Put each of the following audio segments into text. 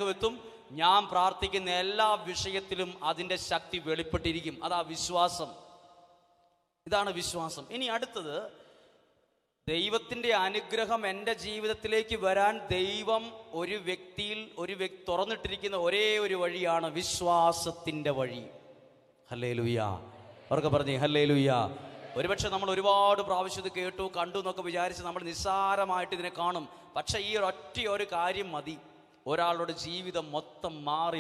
എത്തും. ഞാൻ പ്രാർത്ഥിക്കുന്ന എല്ലാ വിഷയത്തിലും അതിൻ്റെ ശക്തി വെളിപ്പെട്ടിരിക്കും. അതാ വിശ്വാസം. ഇതാണ് വിശ്വാസം. ഇനി അടുത്തത്, ദൈവത്തിൻ്റെ അനുഗ്രഹം എൻ്റെ ജീവിതത്തിലേക്ക് വരാൻ ദൈവം ഒരു വ്യക്തിയിൽ തുറന്നിട്ടിരിക്കുന്ന ഒരേ ഒരു വഴിയാണ് വിശ്വാസത്തിൻ്റെ വഴി. ഹല്ലേലൂയ. അവർക്ക് പറഞ്ഞേ ഹല്ലേലൂയ. ഒരുപക്ഷെ നമ്മൾ ഒരുപാട് പ്രാവശ്യം ഇത് കേട്ടു കണ്ടു എന്നൊക്കെ വിചാരിച്ച് നമ്മൾ നിസ്സാരമായിട്ട് ഇതിനെ കാണും. പക്ഷേ ഈ ഒരു കാര്യം മതി ഒരാളുടെ ജീവിതം മൊത്തം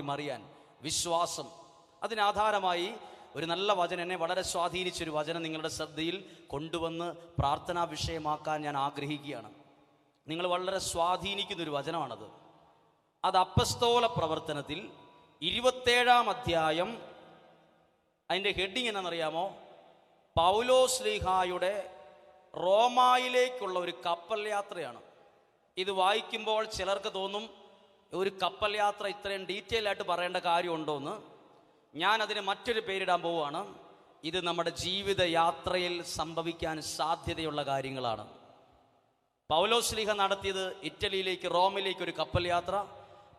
മറിയാൻ. വിശ്വാസം. അതിനാധാരമായി ഒരു നല്ല വചനം, എന്നെ വളരെ സ്വാധീനിച്ചൊരു വചനം നിങ്ങളുടെ ശ്രദ്ധയിൽ കൊണ്ടുവന്ന് പ്രാർത്ഥനാ വിഷയമാക്കാൻ ഞാൻ ആഗ്രഹിക്കുകയാണ്. നിങ്ങൾ വളരെ സ്വാധീനിക്കുന്നൊരു വചനമാണത്. അത് അപ്പസ്തോല പ്രവർത്തനത്തിൽ 27-ാം അധ്യായം. അതിൻ്റെ ഹെഡിങ് എന്നാണെന്നറിയാമോ? പൗലോസ്ലീഹായുടെ റോമായിലേക്കുള്ള ഒരു കപ്പൽ യാത്രയാണ്. ഇത് വായിക്കുമ്പോൾ ചിലർക്ക് തോന്നും ഒരു കപ്പൽ യാത്ര ഇത്രയും ഡീറ്റെയിൽ ആയിട്ട് പറയേണ്ട കാര്യമുണ്ടോയെന്ന്. ഞാൻ അതിന് മറ്റൊരു പേരിടാൻ പോവുകയാണ്. ഇത് നമ്മുടെ ജീവിത യാത്രയിൽ സംഭവിക്കാൻ സാധ്യതയുള്ള കാര്യങ്ങളാണ്. പൗലോസ്ലീഹ നടത്തിയത് ഇറ്റലിയിലേക്ക്, റോമിലേക്ക് ഒരു കപ്പൽ യാത്ര.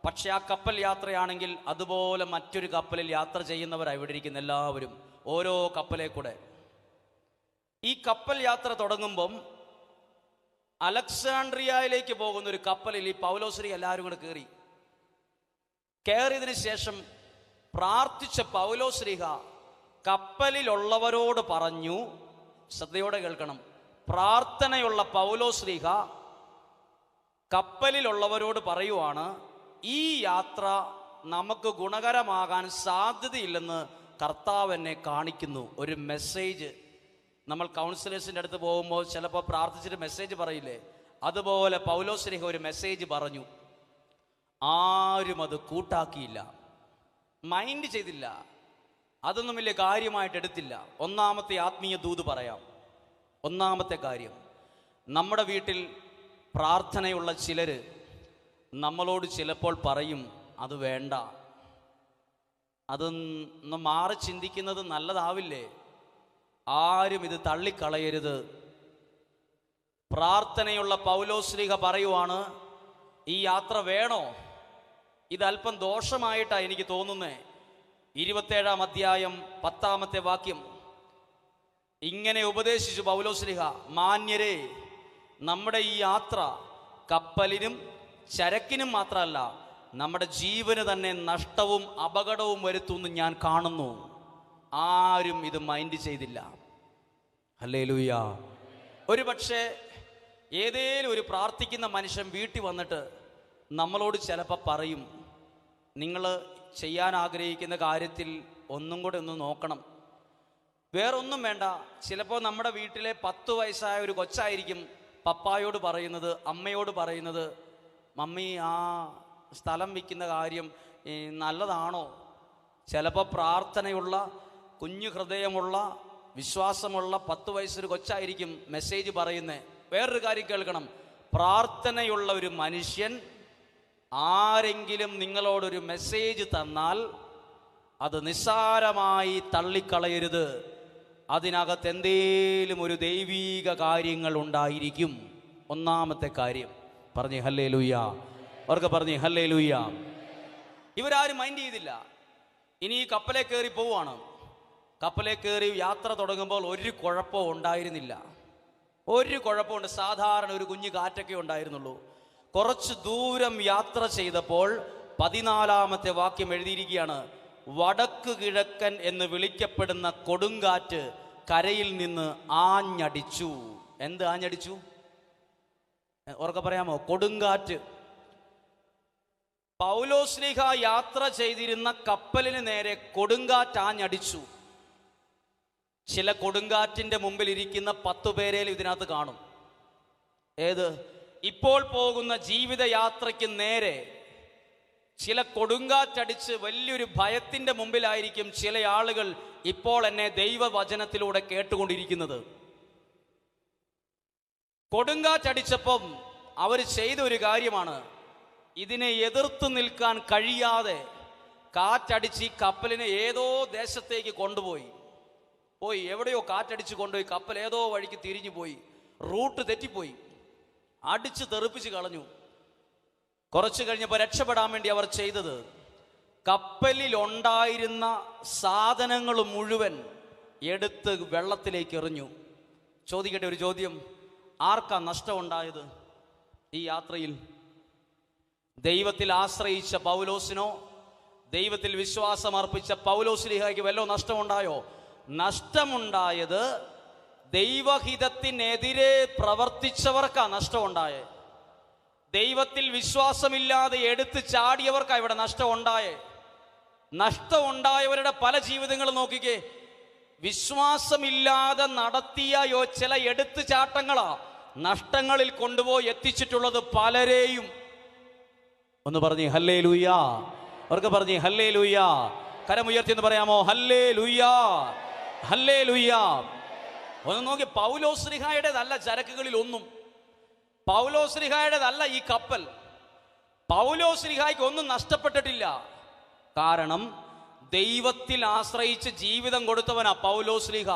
പക്ഷെ ആ കപ്പൽ യാത്രയാണെങ്കിൽ അതുപോലെ മറ്റൊരു കപ്പലിൽ യാത്ര ചെയ്യുന്നവരാണ് ഇവിടെ ഇരിക്കുന്ന എല്ലാവരും, ഓരോ കപ്പലെ കൂടെ. ഈ കപ്പൽ യാത്ര തുടങ്ങുമ്പം അലക്സാണ്ട്രിയയിലേക്ക് പോകുന്ന ഒരു കപ്പലിൽ ഈ പൗലോസ്ലീഹ എല്ലാവരും കൂടെ കയറിയതിനു ശേഷം പ്രാർത്ഥിച്ച പൗലോസ്ലീഹ കപ്പലിലുള്ളവരോട് പറഞ്ഞു, ശ്രദ്ധയോടെ കേൾക്കണം, പ്രാർത്ഥനയുള്ള പൗലോസ്ലീഹ കപ്പലിലുള്ളവരോട് പറയുവാണ്, ഈ യാത്ര നമുക്ക് ഗുണകരമാകാൻ സാധ്യതയില്ലെന്ന് കർത്താവ് എന്നെ കാണിക്കുന്നു. ഒരു മെസ്സേജ്. നമ്മൾ കൗൺസിലേഴ്സിൻ്റെ അടുത്ത് പോകുമ്പോൾ ചിലപ്പോൾ പ്രാർത്ഥിച്ചിട്ട് മെസ്സേജ് പറയില്ലേ, അതുപോലെ പൗലോസ്ലീഹ ഒരു മെസ്സേജ് പറഞ്ഞു. ആരും അത് കൂട്ടാക്കിയില്ല, മൈൻഡ് ചെയ്തില്ല, അതൊന്നും വലിയ കാര്യമായിട്ട് എടുത്തില്ല. ഒന്നാമത്തെ ആത്മീയ ദൂത് പറയാം. ഒന്നാമത്തെ കാര്യം, നമ്മുടെ വീട്ടിൽ പ്രാർത്ഥനയുള്ള ചിലർ നമ്മളോട് ചിലപ്പോൾ പറയും, അത് വേണ്ട, അതൊന്ന് മാറി ചിന്തിക്കുന്നത് നല്ലതാവില്ലേ, ആരും ഇത് തള്ളിക്കളയരുത്. പ്രാർത്ഥനയുള്ള പൗലോസ്ലീഹ പറയുവാണ്, ഈ യാത്ര വേണോ? ഇതല്പം ദോഷമായിട്ടാണ് എനിക്ക് തോന്നുന്നേ. 27-ാം അധ്യായം 10-ാമത്തെ വാക്യം. ഇങ്ങനെ ഉപദേശിച്ചു പൗലോസ്ലീഹ, മാന്യരെ, നമ്മുടെ ഈ യാത്ര കപ്പലിനും ചരക്കിനും മാത്രമല്ല, നമ്മുടെ ജീവന് തന്നെ നഷ്ടവും അപകടവും വരുത്തുമെന്ന് ഞാൻ കാണുന്നു. ആരും ഇത് മൈൻഡ് ചെയ്തില്ല. ഹല്ലേലൂയ. ഒരു പക്ഷേ ഏതേലും ഒരു പ്രാർത്ഥിക്കുന്ന മനുഷ്യൻ വീട്ടിൽ വന്നിട്ട് നമ്മളോട് ചിലപ്പോൾ പറയും, നിങ്ങൾ ചെയ്യാൻ ആഗ്രഹിക്കുന്ന കാര്യത്തിൽ ഒന്നും കൂടെ ഒന്ന് നോക്കണം, വേറൊന്നും വേണ്ട. ചിലപ്പോൾ നമ്മുടെ വീട്ടിലെ 10 വയസ്സായ ഒരു കൊച്ചായിരിക്കും പപ്പായോട് പറയുന്നത്, അമ്മയോട് പറയുന്നത്, മമ്മി ആ സ്ഥലം വിൽക്കുന്ന കാര്യം നല്ലതാണോ? ചിലപ്പോൾ പ്രാർത്ഥനയുള്ള, കുഞ്ഞു ഹൃദയമുള്ള, വിശ്വാസമുള്ള 10 വയസ്സൊരു കൊച്ചായിരിക്കും മെസ്സേജ് പറയുന്നത്. വേറൊരു കാര്യം കേൾക്കണം, പ്രാർത്ഥനയുള്ള ഒരു മനുഷ്യൻ ആരെങ്കിലും നിങ്ങളോടൊരു മെസ്സേജ് തന്നാൽ അത് നിസ്സാരമായി തള്ളിക്കളയരുത്. അതിനകത്ത് എന്തേലും ഒരു ദൈവീക കാര്യങ്ങൾ ഉണ്ടായിരിക്കും. ഒന്നാമത്തെ കാര്യം. പറഞ്ഞേ ഹല്ലേലൂയ. അവർക്ക് പറഞ്ഞേ ഹല്ലേലൂയ. ഇവരാരും മൈൻഡ് ചെയ്തില്ല. ഇനി ഈ കപ്പലെ കയറി പോവുകയാണ്. കപ്പലെ കയറി യാത്ര തുടങ്ങുമ്പോൾ ഒരു കുഴപ്പവും ഉണ്ടായിരുന്നില്ല. ഒരു കുഴപ്പമുണ്ട്, സാധാരണ ഒരു കുഞ്ഞു കാറ്റൊക്കെ ഉണ്ടായിരുന്നുള്ളൂ. കുറച്ച് ദൂരം യാത്ര ചെയ്തപ്പോൾ 14-ാമത്തെ വാക്യം എഴുതിയിരിക്കുകയാണ്, വടക്ക് കിഴക്കൻ എന്ന് വിളിക്കപ്പെടുന്ന കൊടുങ്കാറ്റ് കരയിൽ നിന്ന് ആഞ്ഞടിച്ചു. എന്ത് ആഞ്ഞടിച്ചു? ഉറക്കെ പറയാമോ? കൊടുങ്കാറ്റ്. പൗലോസ്ലീഹ യാത്ര ചെയ്തിരുന്ന കപ്പലിന് നേരെ കൊടുങ്കാറ്റ് ആഞ്ഞടിച്ചു. ചില കൊടുങ്കാറ്റിന്റെ മുമ്പിൽ ഇരിക്കുന്ന 10 പേരേലും ഇതിനകത്ത് കാണും. ഏത്? ഇപ്പോൾ പോകുന്ന ജീവിതയാത്രയ്ക്ക് നേരെ ചില കൊടുങ്കാറ്റടിച്ച് വലിയൊരു ഭയത്തിന്റെ മുമ്പിലായിരിക്കും ചില ആളുകൾ ഇപ്പോൾ എന്നെ ദൈവവചനത്തിലൂടെ കേട്ടുകൊണ്ടിരിക്കുന്നത്. കൊടുങ്കാറ്റടിച്ചപ്പം അവർ ചെയ്ത ഒരു കാര്യമാണ്, ഇതിനെ എതിർത്ത് നിൽക്കാൻ കഴിയാതെ കാറ്റടിച്ച് ഈ കപ്പലിനെ ഏതോ ദേശത്തേക്ക് കൊണ്ടുപോയി. എവിടെയോ കാറ്റടിച്ച് കൊണ്ടുപോയി. കപ്പൽ ഏതോ വഴിക്ക് തിരിഞ്ഞു പോയി, റൂട്ട് തെറ്റിപ്പോയി, അടിച്ച് തെറിപ്പിച്ച് കളഞ്ഞു. കുറച്ചു കഴിഞ്ഞപ്പോൾ രക്ഷപ്പെടാൻ വേണ്ടി അവർ ചെയ്തത്, കപ്പലിൽ ഉണ്ടായിരുന്ന സാധനങ്ങൾ മുഴുവൻ എടുത്ത് വെള്ളത്തിലേക്ക് എറിഞ്ഞു. ചോദിക്കട്ടെ ഒരു ചോദ്യം, ആർക്കാ നഷ്ടമുണ്ടായത് ഈ യാത്രയിൽ? ദൈവത്തിൽ ആശ്രയിച്ച പൗലോസിനോ, ദൈവത്തിൽ വിശ്വാസം അർപ്പിച്ച പൗലോസ്ലീഹായ്ക്ക് വല്ലോ നഷ്ടമുണ്ടായോ? നഷ്ടമുണ്ടായത് ദൈവഹിതത്തിനെതിരെ പ്രവർത്തിച്ചവർക്കാ നഷ്ടമുണ്ടായേ. ദൈവത്തിൽ വിശ്വാസമില്ലാതെ എടുത്ത് ചാടിയവർക്കാ ഇവിടെ നഷ്ടമുണ്ടായേ. നഷ്ടമുണ്ടായവരുടെ പല ജീവിതങ്ങൾ നോക്കിക്കേ. വിശ്വാസമില്ലാതെ നടത്തിയ ചില എടുത്തു ചാട്ടങ്ങളാ നഷ്ടങ്ങളിൽ കൊണ്ടുപോയി എത്തിച്ചിട്ടുള്ളത് പലരെയും. ഒന്ന് പറഞ്ഞേ ഹല്ലേലൂയാ. അവർക്ക് പറഞ്ഞേ ഹല്ലേലൂയാ. കരമുയർത്തി എന്ന് പറയാമോ? ഹല്ലേലൂയാ, ഹല്ലേലൂയാ. ഒന്ന് നോക്കി, പൗലോസ്ലീഹായുടേതല്ല ചരക്കുകളിൽ ഒന്നും. പൗലോസ്ലീഹായുടേതല്ല ഈ കപ്പൽ. പൗലോസ്ലീഹായ്ക്ക് ഒന്നും നഷ്ടപ്പെട്ടിട്ടില്ല. കാരണം ദൈവത്തിൽ ആശ്രയിച്ച് ജീവിതം കൊടുത്തവനാ പൗലോസ്ലീഹ.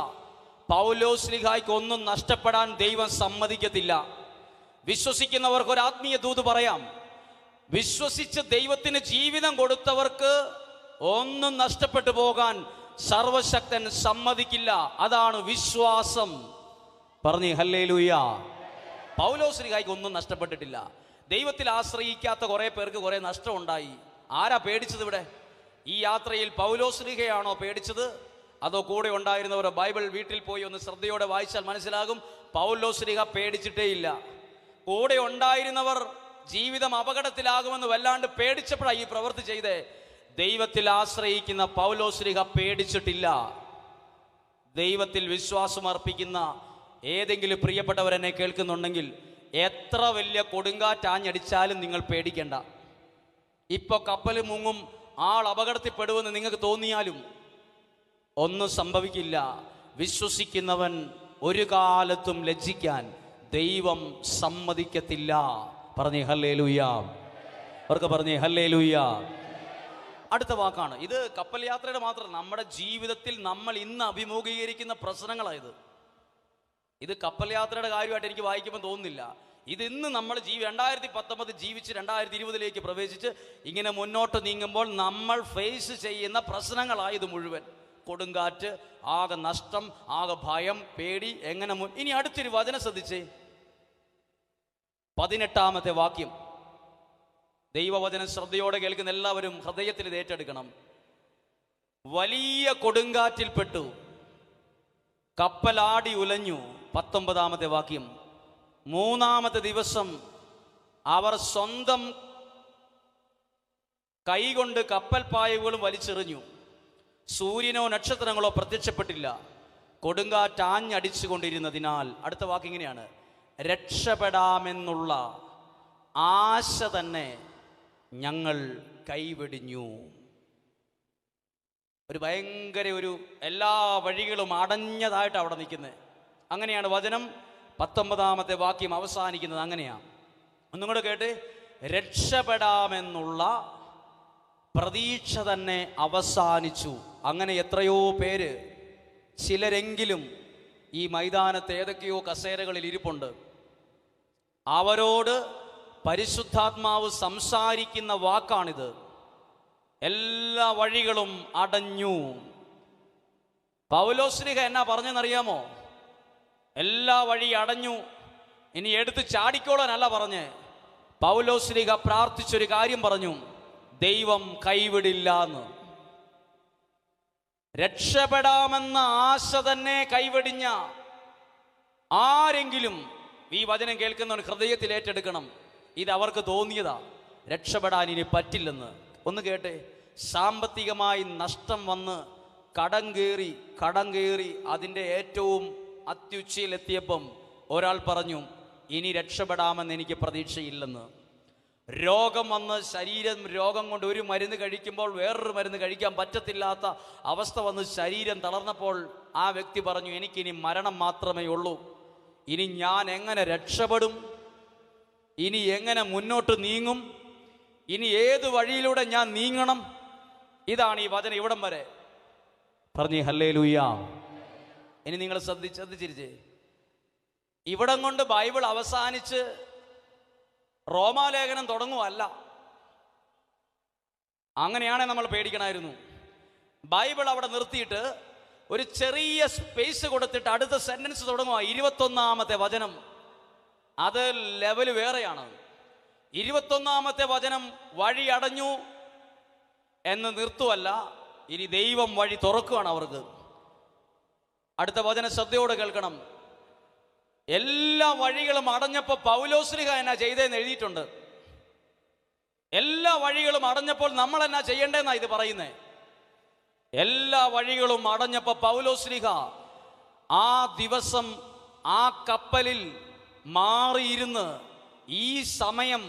പൗലോസ്ലീഹായ്ക്ക് ഒന്നും നഷ്ടപ്പെടാൻ ദൈവം സമ്മതിക്കത്തില്ല. വിശ്വസിക്കുന്നവർക്ക് ഒരു ആത്മീയ ദൂത് പറയാം. വിശ്വസിച്ച് ദൈവത്തിന് ജീവിതം കൊടുത്തവർക്ക് ഒന്നും നഷ്ടപ്പെട്ടു പോകാൻ സർവശക്തൻ സമ്മതിക്കില്ല. അതാണ് വിശ്വാസം. പറഞ്ഞേ ഹല്ലേലൂയ. പൗലോസ്ലീഹായ്ക്ക് ഒന്നും നഷ്ടപ്പെട്ടിട്ടില്ല. ദൈവത്തിൽ ആശ്രയിക്കാത്ത കുറെ പേർക്ക് കുറെ നഷ്ടമുണ്ടായി. ആരാ പേടിച്ചത് ഇവിടെ? ഈ യാത്രയിൽ പൗലോസ്ലീഹയാണോ പേടിച്ചത്, അതോ കൂടെ ഉണ്ടായിരുന്നവർ? ബൈബിൾ വീട്ടിൽ പോയി ഒന്ന് ശ്രദ്ധയോടെ വായിച്ചാൽ മനസ്സിലാകും, പൗലോസ്ലീഹ പേടിച്ചിട്ടേ ഇല്ല. കൂടെ ഉണ്ടായിരുന്നവർ ജീവിതം അപകടത്തിലാകുമെന്ന് വല്ലാണ്ട് പേടിച്ചപ്പോഴാണ് ഈ പ്രവൃത്തി ചെയ്തേ. ദൈവത്തിൽ ആശ്രയിക്കുന്ന പൗലോസ്ലീഹ പേടിച്ചിട്ടില്ല. ദൈവത്തിൽ വിശ്വാസം അർപ്പിക്കുന്ന ഏതെങ്കിലും പ്രിയപ്പെട്ടവരെന്നെ കേൾക്കുന്നുണ്ടെങ്കിൽ, എത്ര വലിയ കൊടുങ്കാറ്റാഞ്ഞടിച്ചാലും നിങ്ങൾ പേടിക്കണ്ട. ഇപ്പൊ കപ്പൽ മുങ്ങും, ആൾ അപകടത്തിൽപ്പെടുമെന്ന് നിങ്ങൾക്ക് തോന്നിയാലും ഒന്നും സംഭവിക്കില്ല. വിശ്വസിക്കുന്നവൻ ഒരു കാലത്തും ലജ്ജിക്കാൻ ദൈവം സമ്മതിക്കത്തില്ല. പറഞ്ഞേ ഹല്ലേലൂയ. അവർക്ക് പറഞ്ഞേ ഹല്ലേലൂയ. അടുത്ത വാക്കാണ് ഇത്. കപ്പൽ യാത്രയുടെ മാത്രം, നമ്മുടെ ജീവിതത്തിൽ നമ്മൾ ഇന്ന് അഭിമുഖീകരിക്കുന്ന പ്രശ്നങ്ങളായത്. ഇത് കപ്പൽ യാത്രയുടെ കാര്യമായിട്ട് എനിക്ക് വായിക്കുമ്പോൾ തോന്നുന്നില്ല. ഇത് ഇന്ന് നമ്മൾ 2019 ജീവിച്ച് 2020 പ്രവേശിച്ച് ഇങ്ങനെ മുന്നോട്ട് നീങ്ങുമ്പോൾ നമ്മൾ ഫേസ് ചെയ്യുന്ന പ്രശ്നങ്ങളായത് മുഴുവൻ. കൊടുങ്കാറ്റ്, ആകെ നഷ്ടം, ആകെ ഭയം, പേടി. എങ്ങനെ ഇനി അടുത്തൊരു വചനം ശ്രദ്ധിച്ചേ, 18-ാമത്തെ വാക്യം. ദൈവവചനം ശ്രദ്ധയോടെ കേൾക്കുന്ന എല്ലാവരും ഹൃദയത്തിൽ ഇത് ഏറ്റെടുക്കണം. വലിയ കൊടുങ്കാറ്റിൽപ്പെട്ടു, കപ്പലാടി ഉലഞ്ഞു. 19-ാമത്തെ വാക്യം. 3-ാമത്തെ ദിവസം അവർ സ്വന്തം കൈകൊണ്ട് കപ്പൽ പായകളും വലിച്ചെറിഞ്ഞു. സൂര്യനോ നക്ഷത്രങ്ങളോ പ്രത്യക്ഷപ്പെട്ടില്ല. കൊടുങ്കാറ്റ് ആഞ്ഞടിച്ചുകൊണ്ടിരുന്നതിനാൽ, അടുത്ത വാക്കിങ്ങനെയാണ്, രക്ഷപ്പെടാമെന്നുള്ള ആശ തന്നെ ഞങ്ങൾ കൈവെടിഞ്ഞു. ഒരു ഭയങ്കര എല്ലാ വഴികളും അടഞ്ഞതായിട്ട് അവിടെ നിൽക്കുന്നത്. അങ്ങനെയാണ് വചനം 19-ാമത്തെ വാക്യം അവസാനിക്കുന്നത്. അങ്ങനെയാണ്. ഒന്നും കൂടെ കേട്ട്, രക്ഷപ്പെടാമെന്നുള്ള പ്രതീക്ഷ തന്നെ അവസാനിച്ചു. അങ്ങനെ എത്രയോ പേര്, ചിലരെങ്കിലും ഈ മൈതാനത്ത് ഏതൊക്കെയോ കസേരകളിൽ ഇരിപ്പുണ്ട്. അവരോട് പരിശുദ്ധാത്മാവ് സംസാരിക്കുന്ന വാക്കാണിത്. എല്ലാ വഴികളും അടഞ്ഞു. പൗലോസ്ലീഹ എന്നാ പറഞ്ഞെന്നറിയാമോ? എല്ലാ വഴി അടഞ്ഞു, ഇനി എടുത്ത് ചാടിക്കോളാനല്ല പറഞ്ഞ്. പൗലോസ്ലീഹ പ്രാർത്ഥിച്ചൊരു കാര്യം പറഞ്ഞു, ദൈവം കൈവിടില്ല എന്ന്. രക്ഷപ്പെടാമെന്ന ആശ തന്നെ കൈവെടിഞ്ഞ ആരെങ്കിലും ഈ വചനം കേൾക്കുന്നവൻ ഹൃദയത്തിൽ ഏറ്റെടുക്കണം. ഇത് അവർക്ക് തോന്നിയതാ, രക്ഷപ്പെടാൻ ഇനി പറ്റില്ലെന്ന്. ഒന്ന് കേട്ടെ, സാമ്പത്തികമായി നഷ്ടം വന്ന് കടം കയറി അതിൻ്റെ ഏറ്റവും അത്യുച്ചയിലെത്തിയപ്പം ഒരാൾ പറഞ്ഞു, ഇനി രക്ഷപ്പെടാമെന്ന് എനിക്ക് പ്രതീക്ഷയില്ലെന്ന്. രോഗം വന്ന് രോഗം കൊണ്ട് ഒരു മരുന്ന് കഴിക്കുമ്പോൾ വേറൊരു മരുന്ന് കഴിക്കാൻ പറ്റത്തില്ലാത്ത അവസ്ഥ വന്ന് ശരീരം തളർന്നപ്പോൾ ആ വ്യക്തി പറഞ്ഞു, എനിക്കിനി മരണം മാത്രമേ ഉള്ളൂ. ഇനി ഞാൻ എങ്ങനെ രക്ഷപ്പെടും? ഇനി എങ്ങനെ മുന്നോട്ട് നീങ്ങും? ഇനി ഏത് വഴിയിലൂടെ ഞാൻ നീങ്ങണം? ഇതാണ് ഈ വചനം ഇവിടം വരെ. പറഞ്ഞേ ഹല്ലേലൂയ. ഇനി നിങ്ങൾ ശ്രദ്ധിച്ചിരിച്ചേ, ഇവിടം കൊണ്ട് ബൈബിൾ അവസാനിച്ച് റോമാലേഖനം തുടങ്ങുമല്ല. അങ്ങനെയാണെങ്കിൽ നമ്മൾ പേടിക്കണമായിരുന്നു. ബൈബിൾ അവിടെ നിർത്തിയിട്ട് ഒരു ചെറിയ സ്പേസ് കൊടുത്തിട്ട് അടുത്ത സെന്റൻസ് തുടങ്ങുക. 21-ാമത്തെ വചനം, അത് ലെവല് വേറെയാണ്. 21-ാമത്തെ വചനം വഴി അടഞ്ഞു എന്ന് നിർത്തുവല്ല, ഇനി ദൈവം വഴി തുറക്കുകയാണ് അവർക്ക്. അടുത്ത വചനം ശ്രദ്ധയോടെ കേൾക്കണം. എല്ലാ വഴികളും അടഞ്ഞപ്പോൾ പൗലോസ്ലിഹ എന്നാ ചെയ്തതെന്ന് എഴുതിയിട്ടുണ്ട്. എല്ലാ വഴികളും അടഞ്ഞപ്പോൾ നമ്മൾ എന്നാ ചെയ്യേണ്ടതെന്നാ ഇത് പറയുന്നത്. എല്ലാ വഴികളും അടഞ്ഞപ്പോൾ പൗലോസ്ലിഹ ആ ദിവസം ആ കപ്പലിൽ മാറിയിരുന്ന് ഈ സമയം,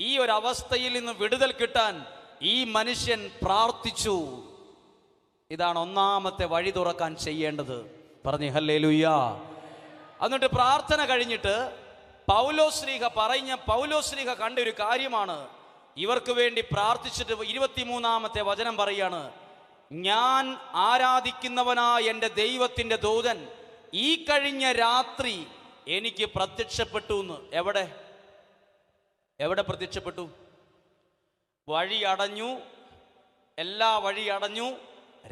ഈ ഒരു അവസ്ഥയിൽ നിന്ന് വിടുതൽ കിട്ടാൻ ഈ മനുഷ്യൻ പ്രാർത്ഥിച്ചു. ഇതാണ് ഒന്നാമത്തെ വഴി തുറക്കാൻ ചെയ്യേണ്ടത്. പറഞ്ഞു ഹല്ലേലൂയ. എന്നിട്ട് പ്രാർത്ഥന കഴിഞ്ഞിട്ട് പൗലോസ്ലീഹ കണ്ട ഒരു കാര്യമാണ്. ഇവർക്ക് വേണ്ടി പ്രാർത്ഥിച്ചിട്ട് 23-ാമത്തെ വചനം പറയാണ്, ഞാൻ ആരാധിക്കുന്നവനായ എൻ്റെ ദൈവത്തിൻ്റെ ദൂതൻ ഈ കഴിഞ്ഞ രാത്രി എനിക്ക് പ്രത്യക്ഷപ്പെട്ടു എന്ന്. എവിടെ പ്രത്യക്ഷപ്പെട്ടു? വഴി അടഞ്ഞു, എല്ലാ വഴി അടഞ്ഞു,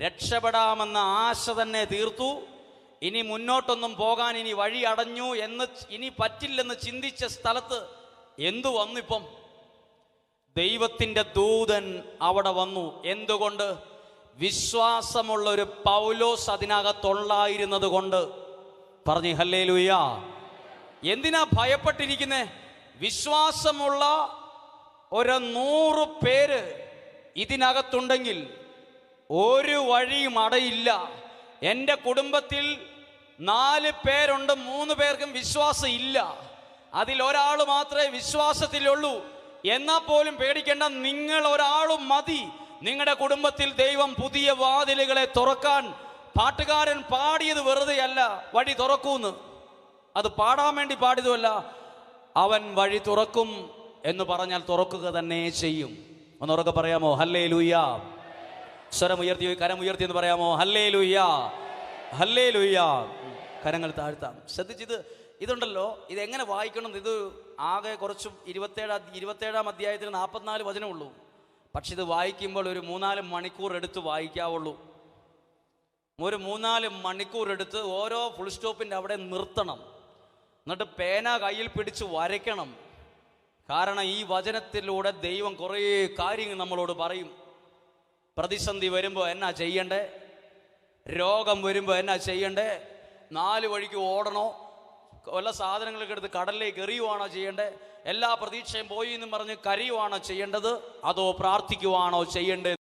രക്ഷപ്പെടാമെന്ന ആശ തന്നെ തീർത്തു. ഇനി മുന്നോട്ടൊന്നും പോകാൻ ഇനി വഴി അടഞ്ഞു എന്ന്, ഇനി പറ്റില്ലെന്ന് ചിന്തിച്ച സ്ഥലത്ത് എന്തു വന്നിപ്പം? ദൈവത്തിൻ്റെ ദൂതൻ അവിടെ വന്നു. എന്തുകൊണ്ട്? വിശ്വാസമുള്ള ഒരു പൗലോസ് അതിനകത്തുള്ളായിരുന്നത് കൊണ്ട്. പറഞ്ഞു ഹല്ലേലൂയ. എന്തിനാ ഭയപ്പെട്ടിരിക്കുന്നേ? വിശ്വാസമുള്ള 100 പേര് ഇതിനകത്തുണ്ടെങ്കിൽ ഒരു വഴിയും അടയില്ല. എൻ്റെ കുടുംബത്തിൽ 4 പേരുണ്ട്, 3 പേർക്കും വിശ്വാസം ഇല്ല. അതിൽ ഒരാൾ മാത്രമേ വിശ്വാസത്തിലുള്ളൂ. എന്നാൽ പോലും പേടിക്കേണ്ട, നിങ്ങൾ ഒരാളും മതി. നിങ്ങളുടെ കുടുംബത്തിൽ ദൈവം പുതിയ വാതിലുകളെ തുറക്കാൻ. പാട്ടുകാരൻ പാടിയത് വെറുതെ അല്ല, വഴി തുറക്കൂന്ന്. അത് പാടാൻ വേണ്ടി പാടിയതുമല്ല. അവൻ വഴി തുറക്കും എന്ന് പറഞ്ഞാൽ തുറക്കുക തന്നെ ചെയ്യും. ഒന്നുറക്കെ പറയാമോ ഹല്ലേലൂയ? സ്വരമുയർത്തി, കരമുയർത്തി എന്ന് പറയാമോ ഹല്ലേലൂയ? ഹല്ലേലൂയ. കരങ്ങൾ താഴ്ത്താം. ശ്രദ്ധിച്ചിത് ഇതുണ്ടല്ലോ, ഇതെങ്ങനെ വായിക്കണം? ഇത് ആകെ കുറച്ച് 27-ാം അധ്യായത്തിൽ 44 വചനമുള്ളൂ. പക്ഷെ ഇത് വായിക്കുമ്പോൾ ഒരു 3-4 മണിക്കൂർ എടുത്ത് വായിക്കാവുള്ളൂ. ഒരു 3-4 മണിക്കൂർ എടുത്ത് ഓരോ ഫുൾ സ്റ്റോപ്പിൻ്റെ അവിടെ നിർത്തണം. എന്നിട്ട് പേന കയ്യിൽ പിടിച്ച് വരയ്ക്കണം. കാരണം ഈ വചനത്തിലൂടെ ദൈവം കുറേ കാര്യങ്ങൾ നമ്മളോട് പറയും. പ്രതിസന്ധി വരുമ്പോൾ എന്നാ ചെയ്യണ്ടേ, രോഗം വരുമ്പോൾ എന്നാ ചെയ്യണ്ടേ, 4 വഴിക്ക് ഓടണോ, വല്ല സാധനങ്ങളൊക്കെ എടുത്ത് കടലിലേക്ക് എറിയുവാണോ ചെയ്യേണ്ടേ, എല്ലാ പ്രതീക്ഷയും പോയി എന്നും പറഞ്ഞ് കരയുവാണോ ചെയ്യേണ്ടത്, അതോ പ്രാർത്ഥിക്കുവാണോ ചെയ്യേണ്ടത്?